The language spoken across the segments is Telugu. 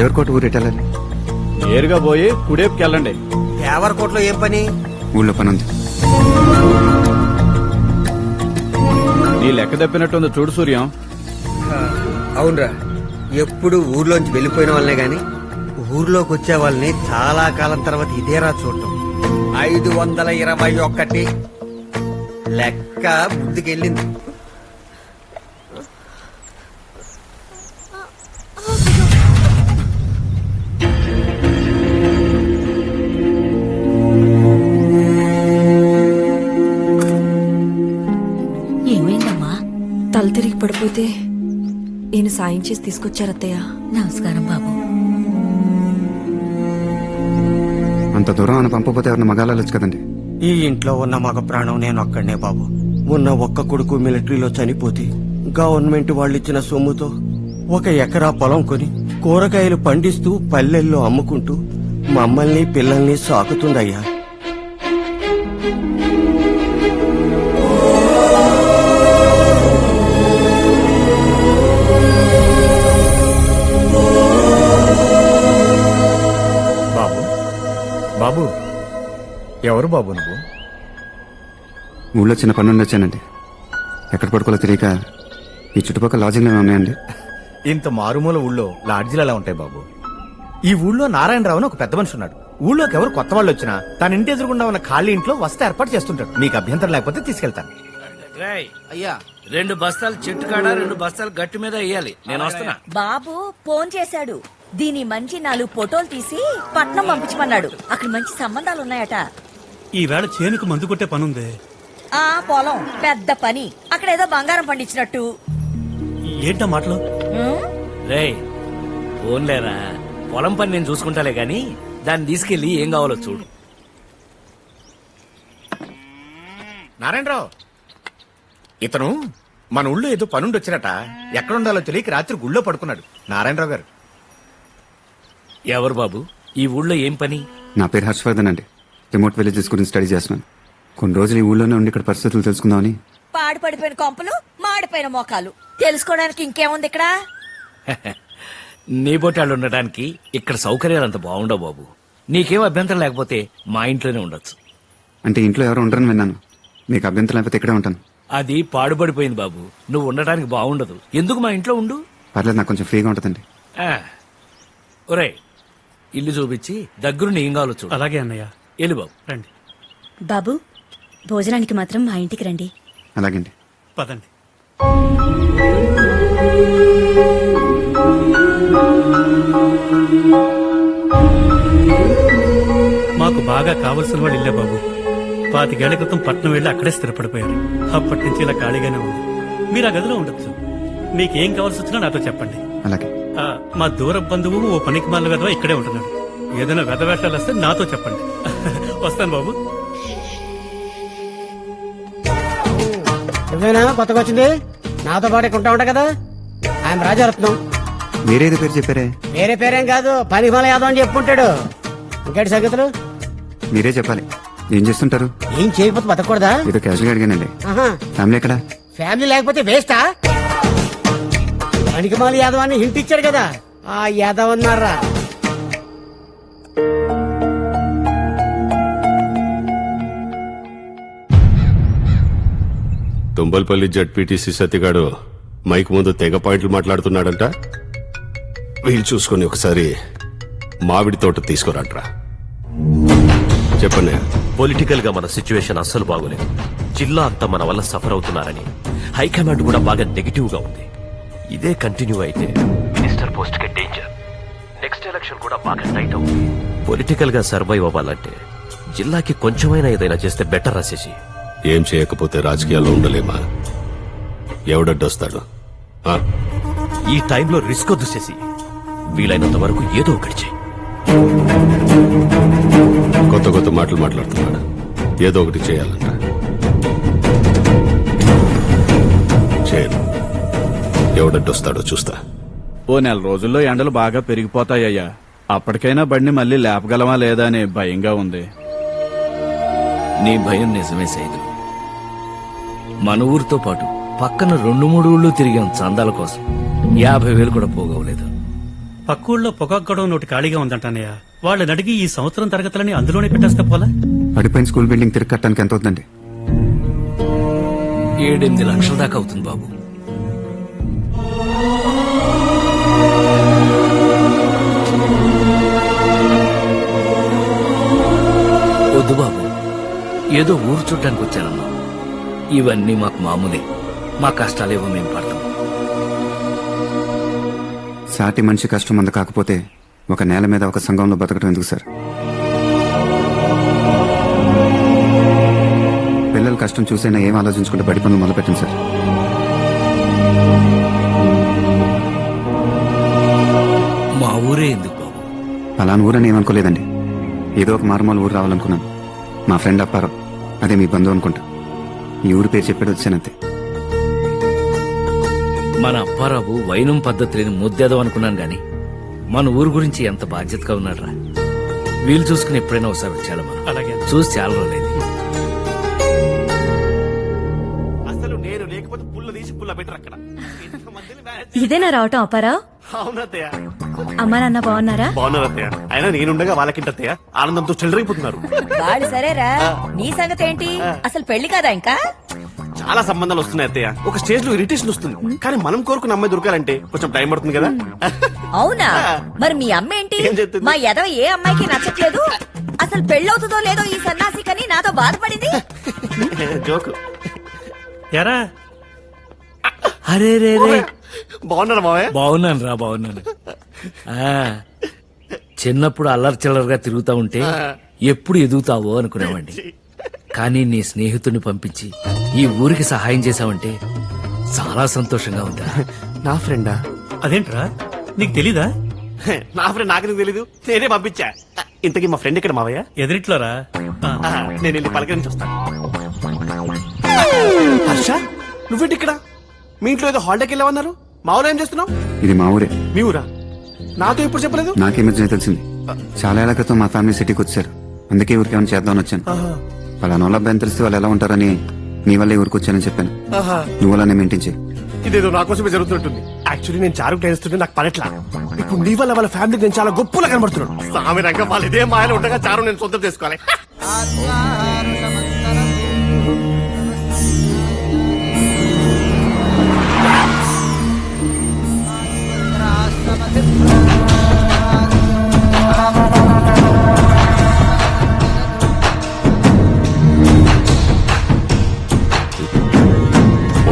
దేవరకోట ఊరు ఎట్టాలని? నేరుగా పోయి కుడేపుకి వెళ్ళండి. దేవరకోటలో ఏం పని? ఊళ్ళో పని ఉంది. నీ లెక్క తప్పినట్టుంది చూడు సూర్యం. అవునరా, ఎప్పుడు ఊర్లోంచి వెళ్ళిపోయిన వాళ్ళనే గాని ఊర్లోకి వచ్చే వాళ్ళని చాలా కాలం తర్వాత ఇదేరా చూడటం. 521 లెక్క ముందుకెళ్ళింది. ఏమైందమ్మా? తల తిరిగి పడిపోతే ఈయన సాయం చేసి తీసుకొచ్చారత్తయ్య. నమస్కారం బాబు. అంత దూరం అని పంపపోతే ఎవరిని మగాలొచ్చు కదండి. ఈ ఇంట్లో ఉన్న మగ ప్రాణం నేను ఒక్కడనే బాబు. ఉన్న ఒక్క కొడుకు మిలిటరీలో చనిపోతే గవర్నమెంట్ వాళ్ళు ఇచ్చిన సొమ్ముతో 1 ఎకరా పొలం కొని కూరగాయలు పండిస్తూ పల్లెల్లో అమ్ముకుంటూ మమ్మల్ని పిల్లల్ని సాకుతుందయ్యా. బాబు, ఎవరు బాబు నువ్వు? ఊళ్ళో చిన్న పని నుండి వచ్చానండి. ఎక్కడ పడుకోలో తెలియక ఈ చుట్టుపక్కల లాడ్జింగ్లు ఉన్నాయండి. ఇంత మారుమూల ఊళ్ళో లాడ్జీలు ఎలా ఉంటాయి బాబు? ఈ ఊళ్ళో నారాయణరావు అని ఒక పెద్ద మనిషి ఉన్నాడు. ఊళ్ళోకి ఎవరు కొత్త వాళ్ళు వచ్చినా తన ఇంటి ఎదురుగుండా ఉన్న ఖాళీ ఇంట్లో వస్తే ఏర్పాటు చేస్తుంటాడు. మీకు అభ్యంతరం లేకపోతే తీసుకెళ్తాను. అయ్యా 2 బస్తాలు చెట్టు కాడ 2 బస్తాలు గట్టి మీద వేయాలి. నేను వస్తున్నా. బాబు ఫోన్ చేశాడు. దీని మంచి 4 ఫోటోలు తీసి పట్నం పంపించమన్నాడు. అక్కడ మంచి సంబంధాలు ఉన్నాయట. ఈవేళ చేనుకు మందు కొట్టే పనుంది. ఆ పొలం పెద్ద పని. అక్కడ ఏదో బంగారం పండించినట్టు. ఏంటా మాటలు? రేయ్ ఫోన్లేరా, పొలం పని నేను చూసుకుంటాలే గాని దాన్ని తీసుకెళ్లి ఏం కావాలో చూడు. నారాయణరావు, ఇతను మన ఊళ్ళో ఏదో పనుండి వచ్చినట. ఎక్కడుండాలో తెలియక రాత్రి గుళ్ళో పడుకున్నాడు. నారాయణరావు గారు. ఎవరు బాబు? ఈ ఊళ్ళో ఏం పని? నా పేరు హర్షవర్ధన్ అండి. రిమోట్ విలేజెస్ గురించి స్టడీ చేస్తున్నాను. కొన్ని రోజులు ఈ ఊళ్ళోనే ఉండి ఇక్కడ పరిస్థితులు తెలుసుకుందామని. పాడు పడిపోయిన కొంపలు, మాడిపోయిన మోకాలు తెలుసుకోవడానికి ఇంకేముంది ఇక్కడ? నీ బొట్టాళ్ళు ఉండటానికి ఇక్కడ సౌకర్యాలు అంత బాగుండవు బాబు. నీకేం అభ్యంతరం లేకపోతే మా ఇంట్లోనే ఉండొచ్చు. అంటే ఇంట్లో ఎవరు ఉండరని విన్నాను. మీకు అభ్యంతరం లేకపోతే ఇక్కడే ఉంటాను. అది పాడుపడిపోయింది బాబు. నువ్వు ఉండటానికి బాగుండదు. ఎందుకు మా ఇంట్లో ఉండు. పర్లేదు, నాకు కొంచెం ఫ్రీగా ఉంటుందండి. ఒరే, ఇల్లు చూపించి దగ్గరుండి ఏం కావాలో చూడు. అలాగే అన్నయ్య. వెళ్ళు బాబు. రండి. బాబు భోజనానికి మాత్రం మా ఇంటికి రండి. అలాగండి. పదండి. మాకు బాగా కావలసిన వాడు ఇల్లే బాబు. 25 ఏళ్ల క్రితం పట్నం వెళ్లి అక్కడే స్థిరపడిపోయారు. అప్పటి నుంచి ఇలా ఖాళీగానే ఉంది. మీరు ఆ గదిలో ఉండొచ్చు. మీకేం కావాల్సి వచ్చినా నాతో చెప్పండి. అలాగే. మా దూర బంధువు ఓ పనికి మాల వెధవ ఇక్కడే ఉంటున్నాడు. ఏదైనా వెధవేషాలు వస్తే నాతో చెప్పండి. వస్తాను బాబు. నువ్వేనా కొత్తగా వచ్చింది? నాతో పాటు ఇక్కడ ఉంటా కదా. ఆయన రాజారత్నం. మీరేదో పేరు చెప్పారే? వేరే పేరేం కాదు, పనిమాల యాదవ్ అని చెప్పుంటాడు. ఇంకేటి సంగతులు? మీరే చెప్పాలి. ఏం చేస్తుంటారు? ఏం చేయకపోతే బతకూడదా? ఏదో క్యాజువల్గా అడిగానండి. ఆహా. ఫ్యామిలీ ఎక్కడ? ఫ్యామిలీ లేకపోతే వేస్టా? పనికిమాల యాదవ్ అని హింట్ ఇచ్చాడు కదా, ఆ యాదవ్ అన్నారా. తుంబల్పల్లి జడ్పీటీసీ సత్యగాడు మైక్ ముందు తెగ పాయింట్లు మాట్లాడుతున్నాడంట. వీళ్ళు చూసుకుని ఒకసారి మామిడి తోట తీసుకురాట్రా. చెప్పండి. పొలిటికల్ గా మన సిచ్యువేషన్ అస్సలు బాగోలేదు. జిల్లా అంతా మన వల్ల సఫర్ అవుతున్నారని హైకమాండ్ కూడా బాగా నెగిటివ్ గా ఉంది. ఇదే కంటిన్యూ అయితే మినిస్టర్ పోస్ట్ కి డేంజర్. నెక్స్ట్ ఎలక్షన్ కూడా బాగా టైట్ అవుతుంది. పొలిటికల్ గా సర్వైవ్ అవ్వాలంటే జిల్లాకి కొంచెమైనా ఏదైనా చేస్తే బెటర్ రాసేసి. ఏం చేయకపోతే రాజకీయాల్లో ఉండలేమా? ఎవడడ్డొస్తాడు? ఈ టైంలో రిస్క్ వద్దు చేసి వీలైనంత వరకు ఏదో ఒకటి చేయి. కొత్త కొత్త మాటలు మాట్లాడుతున్నాడు. ఏదో ఒకటి చేయాలంట. చేయను. ఎవడడ్డొస్తాడో చూస్తా. ఓ 4 రోజుల్లో ఎండలు బాగా పెరిగిపోతాయ్యా. అప్పటికైనా బండి మళ్ళీ లేపగలమా లేదా అని భయంగా ఉంది. నీ భయం నిజమే సైదు. మన ఊరితో పాటు పక్కన 2-3 ఊళ్ళు తిరిగాం చందాల కోసం. 50,000 కూడా పోగవలేదు. పక్క ఊళ్ళో పొగాకు గొడవ నోటి ఖాళీగా ఉందంటానయ్య. వాళ్ళని అడిగి ఈ సంవత్సరం తరగతులని అందులోనే పెట్టేస్తే పోలా? పడిపోయిన స్కూల్ బిల్డింగ్ తిరిగి కట్టడానికి ఎంత అవుతుందండి? 7-8 లక్షల దాకా అవుతుంది బాబు. వద్దు బాబు, ఏదో ఊరు చుట్టానికి వచ్చానమ్మా. ఇవన్నీ మాకు మామూలే. మా కష్టాలేవో మేము పడతాం. సాటి మనిషి కష్టం మంద కాకపోతే ఒక నేల మీద ఒక సంఘంలో బతకడం ఎందుకు సార్? పిల్లల కష్టం చూసైనా ఏం ఆలోచించుకుంటే బడి పనులు మొదలుపెట్టండి సార్. మా ఊరే ఎందుకు బాబు? అలాని ఊరని ఏమనుకోలేదండి. ఏదో ఒక మారుమూల ఊరు రావాలనుకున్నాను. మా ఫ్రెండ్ అప్పారావు, అదే మీ బంధువు అనుకుంటా. ఈ ఊరి పేరు చెప్పాడు వచ్చానంతే. మన అప్పారావు వైనం పద్ధతిని ముద్దేదో అనుకున్నాను గాని మన ఊరు గురించి ఎంత బాధ్యతగా ఉన్నాడ్రా. వీలు చూసుకుని ఎప్పుడైనా ఒకసారి వచ్చాడు. మనం అలాగే. చూసి చాలా రోజులైంది. అసలు నేను లేకపోతే పుల్ల తీసి పుల్ల పెట్టరు అక్కడ. ఇదేనా రావటం అప్పారావు? అవునత్తయ్య, అమ్మా నాన్న బాగున్నారా? బాగున్నారు అత్తయ్య. అయినా నేనుండగా వాళ్ళకింటత్తయ్య ఆనందంతో చెలరైపోతున్నారు. వాళ్ళు సరేరా, నీ సంగతి ఏంటి? అసలు పెళ్లి కదా ఇంకా? చాలా సంబంధాలు వస్తున్నాయి అత్తయ్య. ఒక స్టేజ్ లో ఇరిటేషన్ వస్తుంది, కానీ మనం కోరుకున్న అమ్మాయి దొరకాలంటే కొంచెం టైం పడుతుంది కదా. అవునా? మరి మీ అమ్మ ఏంటి? ఏం చెప్తుంది? మా ఎదవ ఏ అమ్మాయికి నచ్చట్లేదు. అసలు పెళ్ళవుతుందో లేదో ఈ సన్నాసికని నాతో బాధపడింది. జోకు. ఎరా అరే రే రే, బాగున్నారు మావయ్య? బాగున్నాను రా, బాగున్నాను. ఆ, చిన్నప్పుడు అల్లరి చిల్లరగా తిరుగుతా ఉంటే ఎప్పుడు ఎదుగుతావో అనుకునేవాడిని. కానీ నీ స్నేహితుడిని పంపించి ఈ ఊరికి సహాయం చేశావంటే చాలా సంతోషంగా ఉందా. నా ఫ్రెండా? అదేంట్రా, నీకు తెలీదా? నా ఫ్రెండ్ నాకెందుకు తెలీదు, నేనే పంపించా. ఇంతకీ మా ఫ్రెండ్ ఇక్కడ మావయ్య? ఎదురిట్లోరా. నేను వెళ్ళి పలకరించి వస్తాను. హర్ష, నువ్వేంటి ఇక్కడ? మీ ఇంట్లో ఏదో హాలిడేకి వెళ్ళావన్నారు. మా ఊరు ఏం చేస్తున్నావు? ఇది మా ఊరే. మీ ఊరా? నాతో ఎప్పుడు చెప్పలేదు. నాకే మధ్యనే తెలిసింది. చాలా ఏళ్ల క్రితం మా ఫ్యామిలీ సిటీకి వచ్చారు. అందుకే ఊరికి ఏమైనా చేద్దామని వచ్చాను. వాళ్ళ వాళ్ళ అబ్బాయిని తెలిస్తే వాళ్ళు ఎలా ఉంటారని నీ వల్లే ఊరికి వచ్చానని చెప్పాను. నువ్వు అలానే మెయింటైన్ చేయి. ఇదేదో నా కోసమే జరుగుతుంటుంది. యాక్చువల్లీ నేను చారుకు టైస్తుంటే నాకు పడట్లా. ఇప్పుడు నీ వల్ల వాళ్ళ ఫ్యామిలీ నేను చాలా గొప్పలా కనబడుతున్నాను. సామి రంగం, వాళ్ళు ఇదే మాయలు ఉండగా చారు నేను సొంతం చేసుకోవాలి.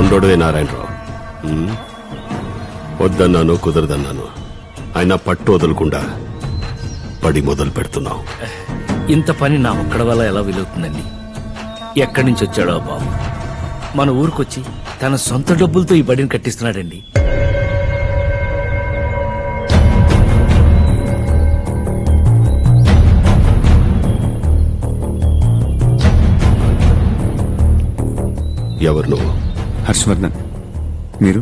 ఉండోడే నారాయణరావు. వద్దన్నాను, కుదరదన్నాను. ఆయన పట్టు వదలకుండా పడి మొదలు పెడుతున్నావు. ఇంత పని నా ఒక్కడ వల్ల ఎలా వీలవుతుందండి? ఎక్కడి నుంచి వచ్చాడో ఆ బాబు మన ఊరికొచ్చి తన సొంత డబ్బులతో ఈ బడిని కట్టిస్తున్నాడండి. ఎవరు నువ్వు? హర్షవర్ధన్. మీరు?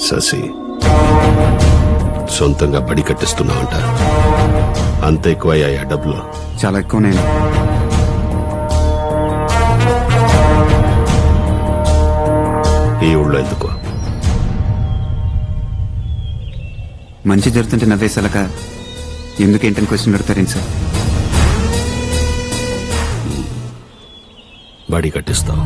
శశి. సొంతంగా బడి కట్టిస్తున్నావంట. అంత ఎక్కువయ్యాయా డబ్బులు? చాలా ఎక్కువనే. ఈ ఊళ్ళో ఎందుకు? మంచి జరుగుతుంటే నవ్వేసలక ఎందుకేంటని క్వశ్చన్ పెడతారేంటి సార్? బడి కట్టిస్తాం.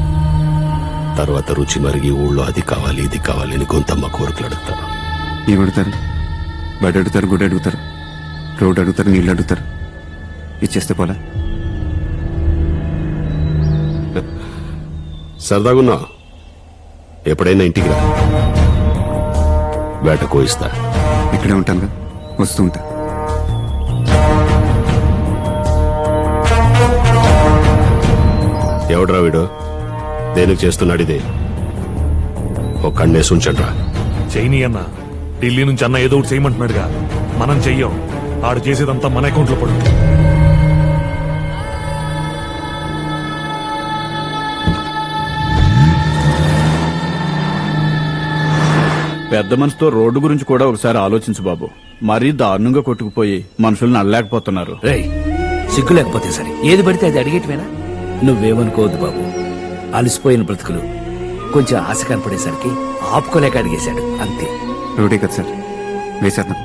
తర్వాత రుచి మరిగి ఊళ్ళో అది కావాలి ఇది కావాలి అని గొంతమ్మ కోరికలు అడుగుతాం. ఏం అడుగుతారు? బడి అడుగుతారు, గుడి అడుగుతారు, రోడ్డు అడుగుతారు, నీళ్ళు అడుగుతారు. ఇచ్చేస్తే పోలా? సరదాగున్నా. ఎప్పుడైనా ఇంటికి రా, వేట కోయిస్తా. ఇక్కడే ఉంటానుగా, వస్తూ ఉంటా. ఎవడ్రా వీడు? దేనికి చేస్తున్నాడు ఇది? ఒక కన్నేసి ఉంచండ్రా. చేయని అన్న, ఢిల్లీ నుంచి అన్న ఏదో ఒకటి చేయమంటున్నాడుగా. మనం చెయ్యం. ఆడు చేసేదంతా మన అకౌంట్ లో పడుతుంది. పెద్ద మనసుతో రోడ్డు గురించి కూడా ఒకసారి ఆలోచించు బాబు. మరీ దారుణంగా కొట్టుకుపోయి మనుషుల్ని అడలేకపోతున్నారు. రేయ్, సిగ్గు లేకపోతే సరే ఏది పడితే అది అడిగేటివేనా? నువ్వేమనుకోవద్దు బాబు. అలసిపోయిన బ్రతుకులు కొంచెం ఆశ కనపడేసరికి ఆపుకోలేక అడిగేశాడు అంతే. రోటీ కదా సార్, వేసేద్దాం.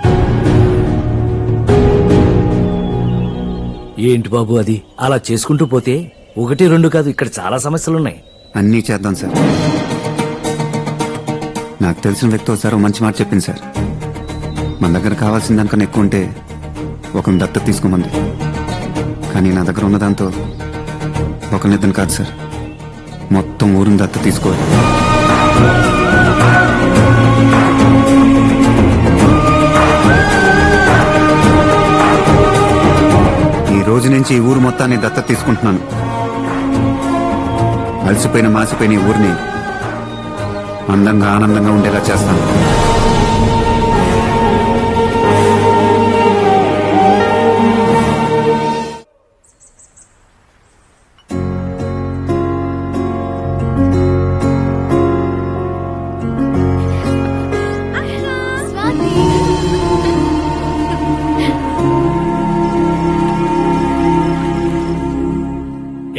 ఏంటి బాబు అది అలా చేసుకుంటూ పోతే 1, 2 కాదు, ఇక్కడ చాలా సమస్యలున్నాయి. అన్నీ చేద్దాం సార్. నాకు తెలిసిన వ్యక్తి ఒకసారి ఓ మంచి మాట చెప్పింది సార్. మన దగ్గర కావాల్సిన దానికన్నా ఎక్కువ ఉంటే ఒకరిని దత్తత తీసుకోమంది. కానీ నా దగ్గర ఉన్న దాంతో ఒకరినిద్దరు కాదు సార్, మొత్తం ఊరిని దత్తత తీసుకోవాలి. ఈ రోజు నుంచి ఈ ఊరు మొత్తాన్ని దత్తత తీసుకుంటున్నాను. అలసిపోయిన మాసిపోయిన ఈ ఊరిని అందంగా ఆనందంగా ఉండేలా చేస్తాను.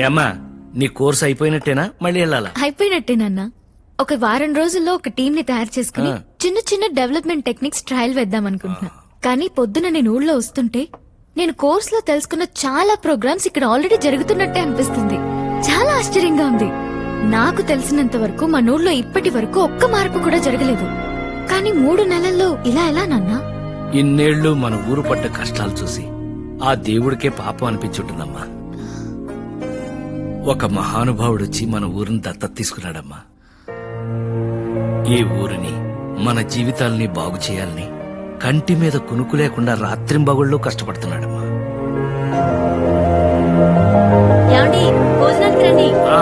ఏమ్మా, నీ కోర్స్ అయిపోయినట్టేనా? మళ్ళీ వెళ్ళాలా? అయిపోయినట్టేనన్నా. ఒక వారం రోజుల్లో ఒక టీం ని తయారు చేసుకుని చిన్న చిన్న డెవలప్మెంట్ టెక్నిక్స్ ట్రయల్ వేద్దాం అనుకుంటున్నా. కానీ పొద్దున నేను ఊళ్ళో వస్తుంటే నేను కోర్స్ లో తెలుసుకున్న చాలా ప్రోగ్రామ్స్ ఇక్కడ ఆల్రెడీ జరుగుతున్నట్టే అనిపిస్తుంది. చాలా ఆశ్చర్యంగా ఉంది. నాకు తెలిసినంత వరకు మన ఊళ్ళో ఇప్పటి వరకు ఒక్క మార్పు కూడా జరగలేదు. కానీ 3 నెలల్లో ఇలా ఎలా నాన్నా? ఇన్నేళ్లు మన ఊరు పడ్డ కష్టాలు చూసి ఆ దేవుడికే పాపం అనిపించుంటుందమ్మా. ఒక మహానుభావుడొచ్చి మన ఊరిని దత్తత తీసుకున్నాడమ్మా. ఈ ఊరిని, మన జీవితాల్ని బాగు చేయాలని కంటి మీద కునుకు లేకుండా రాత్రింబగళ్ళు కష్టపడుతున్నాడమ్మా. ఏమండి, భోజనానికి రండి. ఆ,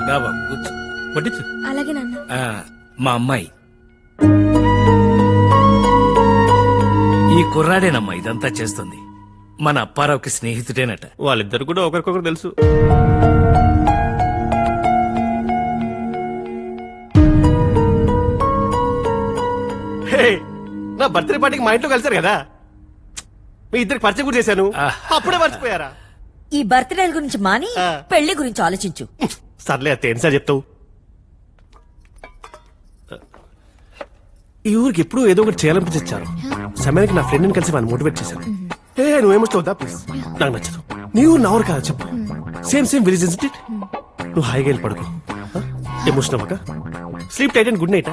రా బాబు, కూర్చో. వడ్డించు. అలాగే నాన్న. ఆ, మా అమ్మాయి ఈ కుర్రాడేనమ్మా ఇదంతా చేస్తుంది. మన అప్పారావుకి స్నేహితుడేనట. వాళ్ళిద్దరు కూడా ఒకరికొకరు తెలుసు. నా బర్త్డే పార్టీకి మా ఇంట్లో కలిసారు కదా, మీ ఇద్దరికి పరిచయం కూడా చేశాను. అప్పుడే మర్చిపోయారా? ఈ బర్త్డే గురించి మాని పెళ్లి గురించి ఆలోచించు. సర్లే అత్తే, ఎన్నిసార్లు చెప్తావు? ఈ ఊరికి ఎప్పుడూ ఏదో ఒకటి చేయాలనిపించారు. సమయానికి నా ఫ్రెండ్ని కలిసి వాడిని మోటివేట్ చేశాను. నువ్వేమొస్తావుదా ప్లీజ్, నాకు నచ్చదు. నీ ఊరు నా ఊరు కాదు చెప్పు. Same village it. నువ్వు హాయిగా వెళ్ళి పడుకో. ఎమోషనల్ అవ్వక. Sleep tight and good night.